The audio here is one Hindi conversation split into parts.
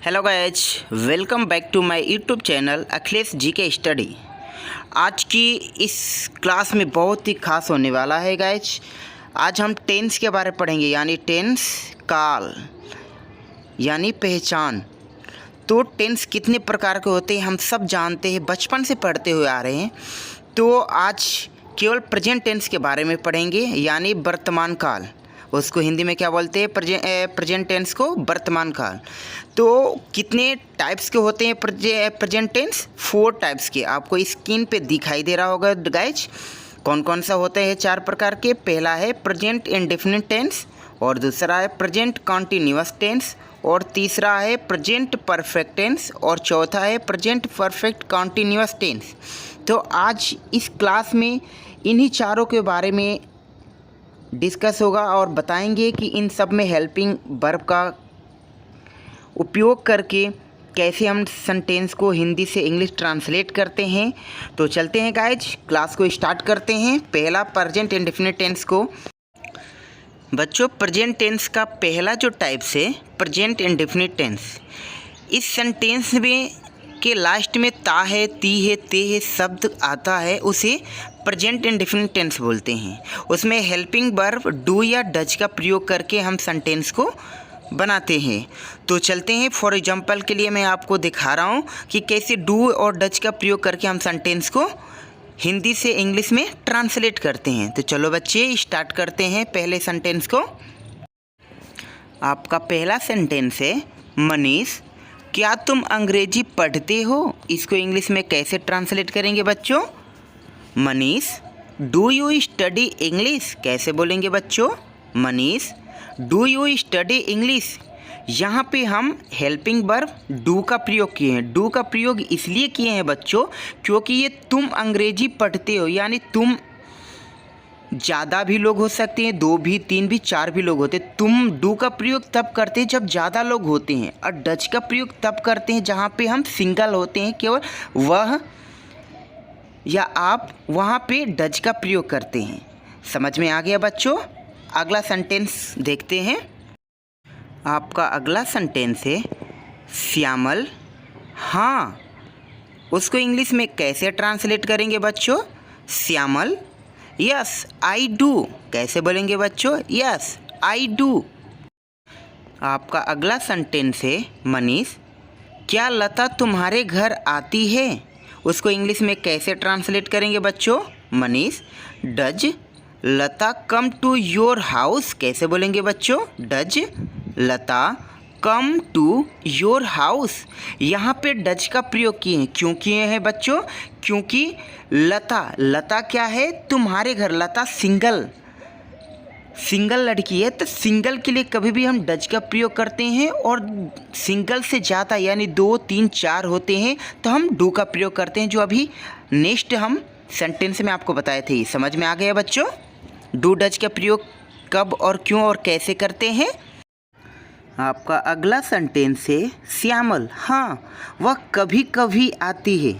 Hello guys, welcome back to my YouTube channel Akhilesh GK study. आज की इस क्लास में बहुत ही खास होने वाला है गाइज। आज हम टेंस के बारे में पढ़ेंगे, यानी टेंस काल यानी पहचान। तो टेंस कितने प्रकार के होते हैं हम सब जानते हैं, बचपन से पढ़ते हुए आ रहे हैं। तो आज केवल प्रेजेंट टेंस के बारे में पढ़ेंगे, यानी वर्तमान काल। उसको हिंदी में क्या बोलते हैं? प्रेजेंट टेंस को वर्तमान काल। तो कितने टाइप्स के होते हैं प्रेजेंट टेंस? 4 टाइप्स के आपको स्क्रीन पे दिखाई दे रहा होगा गाइज। कौन कौन सा होते हैं? 4 प्रकार के। पहला है प्रेजेंट इंडेफिनिट टेंस, और दूसरा है प्रेजेंट कॉन्टिन्यूअस टेंस, और तीसरा है प्रेजेंट परफेक्ट टेंस, और चौथा है प्रेजेंट परफेक्ट कॉन्टिन्यूअस टेंस। तो आज इस क्लास में इन्हीं चारों के बारे में डिस्कस होगा और बताएंगे कि इन सब में हेल्पिंग वर्ब का उपयोग करके कैसे हम सेंटेंस को हिंदी से इंग्लिश ट्रांसलेट करते हैं। तो चलते हैं गाइज, क्लास को स्टार्ट करते हैं। पहला प्रेजेंट इंडेफिनिट टेंस को। बच्चों, प्रेजेंट टेंस का पहला जो टाइप्स है प्रेजेंट इंडेफिनिट टेंस। इस सेंटेंस में के लास्ट में ता है, ती है, ते है शब्द आता है, उसे प्रेजेंट इंडेफिनिट टेंस बोलते हैं। उसमें हेल्पिंग वर्ब डू या डज का प्रयोग करके हम सेंटेंस को बनाते हैं। तो चलते हैं, फॉर एग्जांपल के लिए मैं आपको दिखा रहा हूँ कि कैसे डू और डज का प्रयोग करके हम सेंटेंस को हिंदी से इंग्लिश में ट्रांसलेट करते हैं। तो चलो बच्चे, स्टार्ट करते हैं पहले सेंटेंस को। आपका पहला सेंटेंस है, मनीष क्या तुम अंग्रेजी पढ़ते हो? इसको इंग्लिश में कैसे ट्रांसलेट करेंगे बच्चों? Manish do you study English? कैसे बोलेंगे बच्चों? Manish do you study English. यहाँ पे हम हेल्पिंग वर्ब डू का प्रयोग किए हैं। डू का प्रयोग इसलिए किए हैं बच्चों क्योंकि ये तुम अंग्रेजी पढ़ते हो, यानी तुम ज़्यादा भी लोग हो सकते हैं, 2 भी, 3 भी, 4 भी लोग होते हैं। तुम डू का प्रयोग तब करते हैं जब ज़्यादा लोग होते हैं, और डज का प्रयोग तब करते हैं जहाँ पे हम सिंगल होते हैं, केवल वह या आप, वहाँ पे डज का प्रयोग करते हैं। समझ में आ गया बच्चों? अगला सेंटेंस देखते हैं। आपका अगला सेंटेंस है, श्यामल हाँ। उसको इंग्लिश में कैसे ट्रांसलेट करेंगे बच्चों? Shyamal yes I do. कैसे बोलेंगे बच्चों? Yes I do. आपका अगला सेंटेंस है, मनीष क्या लता तुम्हारे घर आती है? उसको इंग्लिश में कैसे ट्रांसलेट करेंगे बच्चों? Manish does Lata come to your house? कैसे बोलेंगे बच्चों? Does Lata come to your house. यहाँ पे डज का प्रयोग किए हैं। क्यों किए हैं बच्चों? क्योंकि लता क्या है? तुम्हारे घर। लता सिंगल लड़की है, तो सिंगल के लिए कभी भी हम डज का प्रयोग करते हैं, और सिंगल से ज़्यादा यानी 2, 3, 4 होते हैं तो हम डू का प्रयोग करते हैं, जो अभी नेक्स्ट हम सेंटेंस में आपको बताए थे। समझ में आ गया बच्चों? डू डज का प्रयोग कब और क्यों और कैसे करते हैं। आपका अगला सेंटेंस है, श्यामल हाँ वह कभी कभी आती है।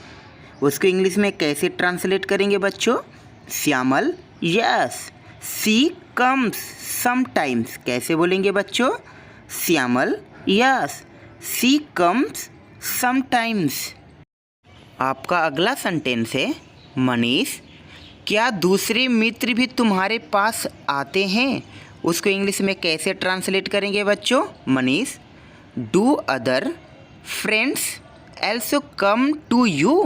उसको इंग्लिश में कैसे ट्रांसलेट करेंगे बच्चों? श्यामल यस सी कम्स समटाइम्स। कैसे बोलेंगे बच्चों? श्यामल यस सी कम्स समटाइम्स। आपका अगला सेंटेंस है, मनीष क्या दूसरे मित्र भी तुम्हारे पास आते हैं? उसको इंग्लिश में कैसे ट्रांसलेट करेंगे बच्चों? Manish do other friends also come to you?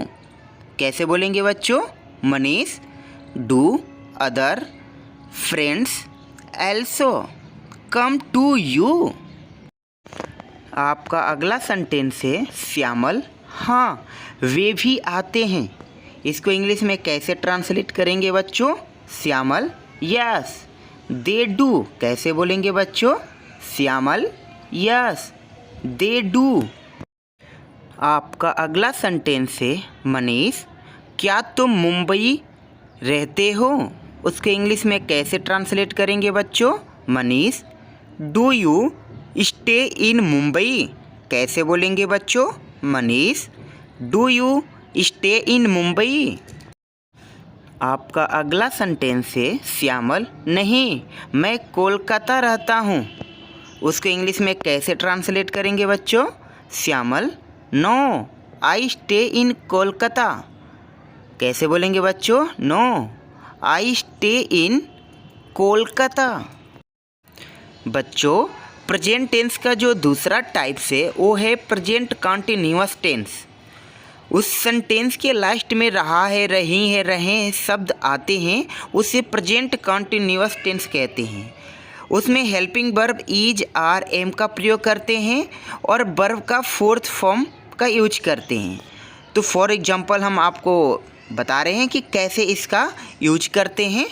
कैसे बोलेंगे बच्चों? Manish do other friends also come to you. आपका अगला सेंटेंस है, श्यामल हाँ वे भी आते हैं। इसको इंग्लिश में कैसे ट्रांसलेट करेंगे बच्चों? Shyamal yes they do. कैसे बोलेंगे बच्चों? Shyamal yes they do. आपका अगला सेंटेंस है, मनीष क्या तुम मुंबई रहते हो? उसके इंग्लिश में कैसे ट्रांसलेट करेंगे बच्चों? Manish do you stay in Mumbai? कैसे बोलेंगे बच्चों? Manish do you stay in Mumbai. आपका अगला सेंटेंस है, श्यामल नहीं मैं कोलकाता रहता हूँ। उसको इंग्लिश में कैसे ट्रांसलेट करेंगे बच्चों? Shyamal, no I stay in Kolkata. कैसे बोलेंगे बच्चों? No I stay in Kolkata. बच्चों प्रेजेंट टेंस का जो दूसरा टाइप है वो है प्रेजेंट कंटिन्यूअस टेंस। उस सेंटेंस के लास्ट में रहा है, रही है, रहे हैं शब्द आते हैं, उसे प्रेजेंट कंटिन्यूअस टेंस कहते हैं। उसमें helping verb is, are, am का प्रयोग करते हैं और वर्ब का फोर्थ फॉर्म का यूज करते हैं। तो फॉर एग्जांपल हम आपको बता रहे हैं कि कैसे इसका यूज करते हैं।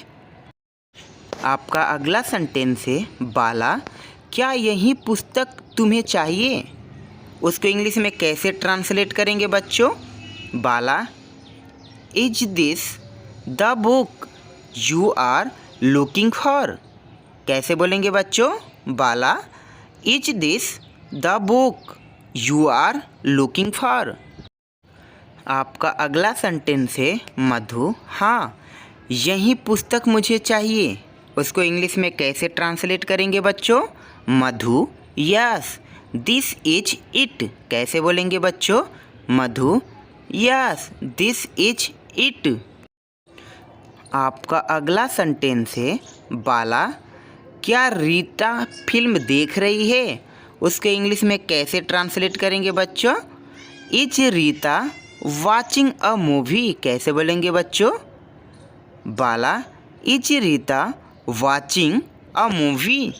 आपका अगला सेंटेंस है, बाला क्या यही पुस्तक तुम्हें चाहिए? उसको इंग्लिश में कैसे ट्रांसलेट करेंगे बच्चों? Bala, is this the book you are looking for? कैसे बोलेंगे बच्चों? Bala, is this the book you are looking for? आपका अगला सेंटेंस है, मधु हाँ यही पुस्तक मुझे चाहिए। उसको इंग्लिश में कैसे ट्रांसलेट करेंगे बच्चों? Madhu, yes this is it. कैसे बोलेंगे बच्चों? Madhu, yes this is it. आपका अगला सेंटेंस है, बाला क्या रीता फिल्म देख रही है? उसके इंग्लिश में कैसे ट्रांसलेट करेंगे बच्चों? Is Rita watching a movie? कैसे बोलेंगे बच्चों? Bala, is Rita watching a movie?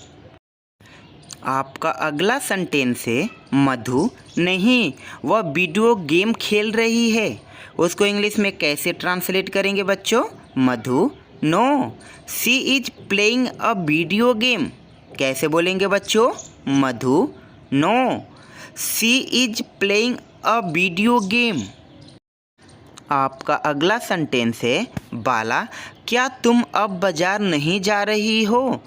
आपका अगला सेंटेंस है, मधु नहीं वह वीडियो गेम खेल रही है। उसको इंग्लिश में कैसे ट्रांसलेट करेंगे बच्चों? Madhu, no she is playing a video game. कैसे बोलेंगे बच्चों? Madhu, no she is playing a video game. आपका अगला सेंटेंस है, बाला क्या तुम अब बाजार नहीं जा रही हो?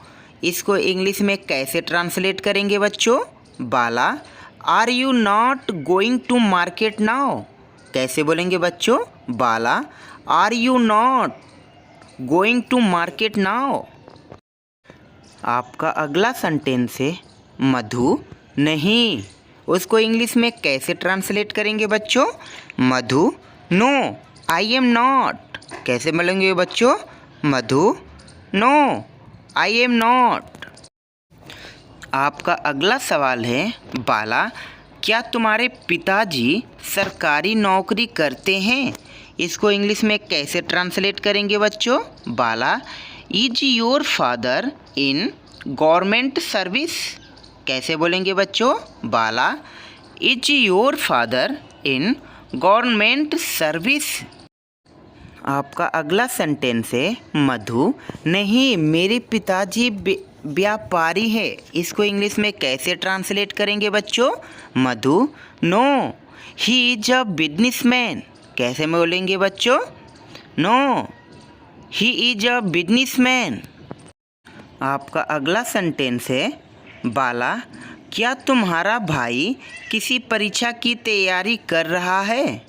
इसको इंग्लिश में कैसे ट्रांसलेट करेंगे बच्चों? Bala, are you not going to market now? कैसे बोलेंगे बच्चों? Bala, are you not going to market now? आपका अगला सेंटेंस है, मधु नहीं। उसको इंग्लिश में कैसे ट्रांसलेट करेंगे बच्चों? Madhu, no I am not. कैसे बोलेंगे बच्चों? Madhu, no I am not. आपका अगला सवाल है, बाला क्या तुम्हारे पिताजी सरकारी नौकरी करते हैं? इसको इंग्लिश में कैसे ट्रांसलेट करेंगे बच्चों? Bala, is your father in government service? कैसे बोलेंगे बच्चों? Bala, is your father in government service? आपका अगला सेंटेंस है, मधु नहीं मेरे पिताजी व्यापारी है। इसको इंग्लिश में कैसे ट्रांसलेट करेंगे बच्चों? Madhu, no he is a businessman. कैसे बोलेंगे बच्चों? No he is a businessman. आपका अगला सेंटेंस है, बाला क्या तुम्हारा भाई किसी परीक्षा की तैयारी कर रहा है?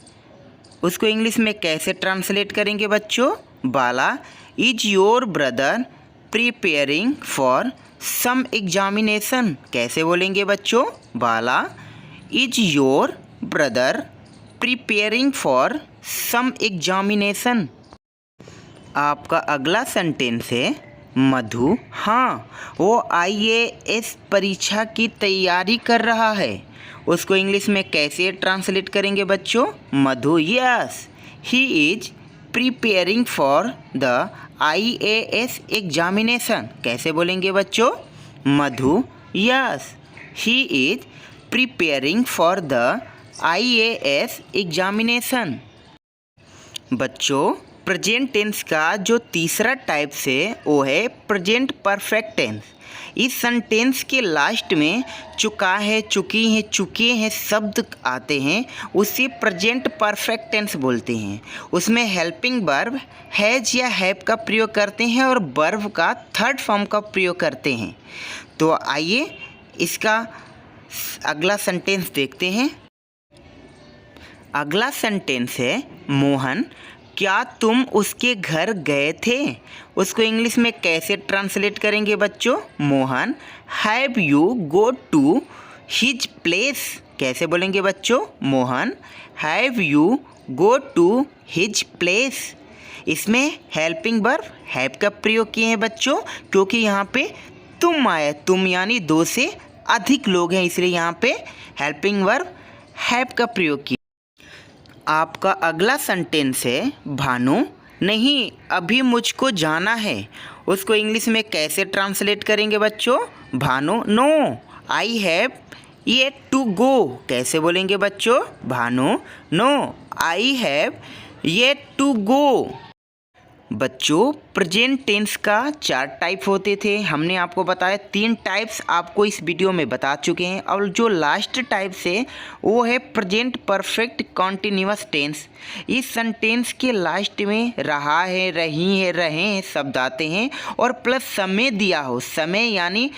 उसको इंग्लिश में कैसे ट्रांसलेट करेंगे बच्चों? Bala, is your brother preparing for some examination? कैसे बोलेंगे बच्चों? Bala, is your brother preparing for some examination? आपका अगला सेंटेंस है, मधु हाँ वो IAS परीक्षा की तैयारी कर रहा है। उसको इंग्लिश में कैसे ट्रांसलेट करेंगे बच्चों? Madhu, yes he is preparing for the IAS examination. कैसे बोलेंगे बच्चों? Madhu, yes he is preparing for the IAS examination. बच्चों प्रेजेंट टेंस का जो तीसरा टाइप है वो है प्रेजेंट परफेक्ट टेंस। इस सेंटेंस के लास्ट में चुका है, चुकी है, चुके हैं शब्द आते हैं, उसे प्रेजेंट परफेक्ट टेंस बोलते हैं। उसमें हेल्पिंग वर्ब हैज या हैव का प्रयोग करते हैं और वर्ब का थर्ड फॉर्म का प्रयोग करते हैं। तो आइए इसका अगला सेंटेंस देखते हैं। अगला सेंटेंस है, मोहन क्या तुम उसके घर गए थे? उसको इंग्लिश में कैसे ट्रांसलेट करेंगे बच्चों? Mohan, have you go to his place? कैसे बोलेंगे बच्चों? Mohan have you go to his place. इसमें हेल्पिंग वर्ब हैव का प्रयोग किए हैं बच्चों, क्योंकि यहाँ पे तुम आया, तुम यानी दो से अधिक लोग हैं, इसलिए यहाँ पे हेल्पिंग वर्ब हैव का प्रयोग किया। आपका अगला सेंटेंस है भानु नहीं अभी मुझको जाना है। उसको इंग्लिश में कैसे ट्रांसलेट करेंगे बच्चों? Bhanu no I have yet to go. कैसे बोलेंगे बच्चों? Bhanu no I have yet to go. बच्चों प्रेजेंट टेंस का 4 टाइप होते थे, हमने आपको बताया 3 टाइप्स आपको इस वीडियो में बता चुके हैं। और जो लास्ट टाइप है वो है प्रेजेंट परफेक्ट कॉन्टिन्यूअस टेंस। इस सेंटेंस के लास्ट में रहा है, रही है, रहे हैं शब्द आते हैं और प्लस समय दिया हो। समय यानी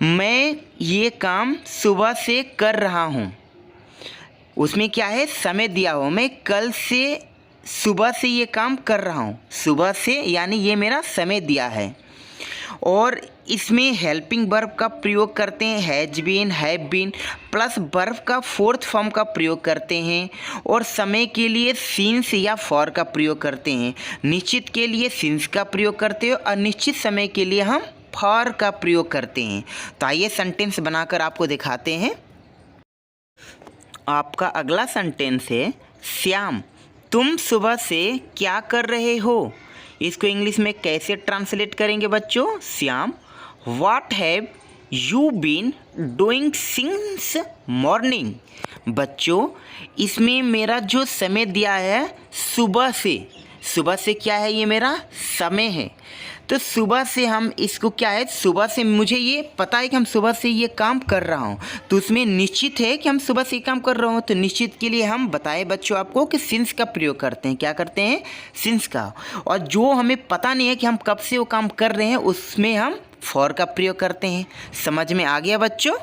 मैं ये काम सुबह से कर रहा हूँ, उसमें क्या है? समय दिया हो। मैं कल से सुबह से ये काम कर रहा हूँ, सुबह से यानी ये मेरा समय दिया है। और इसमें हेल्पिंग वर्ब का प्रयोग करते हैं, has been, have been, plus verb का 4th फॉर्म का प्रयोग करते हैं। और समय के लिए सिंस या फॉर का प्रयोग करते हैं। निश्चित के लिए सिंस का प्रयोग करते हैं और निश्चित समय के लिए हम फॉर का प्रयोग करते हैं। तो आइए सेंटेंस बनाकर आपको दिखाते हैं। आपका अगला सेंटेंस है श्याम तुम सुबह से क्या कर रहे हो। इसको इंग्लिश में कैसे ट्रांसलेट करेंगे बच्चों? Shyam what have you been doing since morning. बच्चों इसमें मेरा जो समय दिया है सुबह से, सुबह से क्या है? ये मेरा समय है। तो सुबह से हम इसको क्या है? सुबह से मुझे ये पता है कि हम सुबह से ये काम कर रहा हूँ, तो उसमें निश्चित है कि हम सुबह से ये काम कर रहा हूँ। तो निश्चित के लिए हम बताए बच्चों आपको कि सिंस का प्रयोग करते हैं। क्या करते हैं? सिंस का। और जो हमें पता नहीं है कि हम कब से वो काम कर रहे हैं, उसमें हम फॉर का प्रयोग करते हैं। समझ में आ गया बच्चों?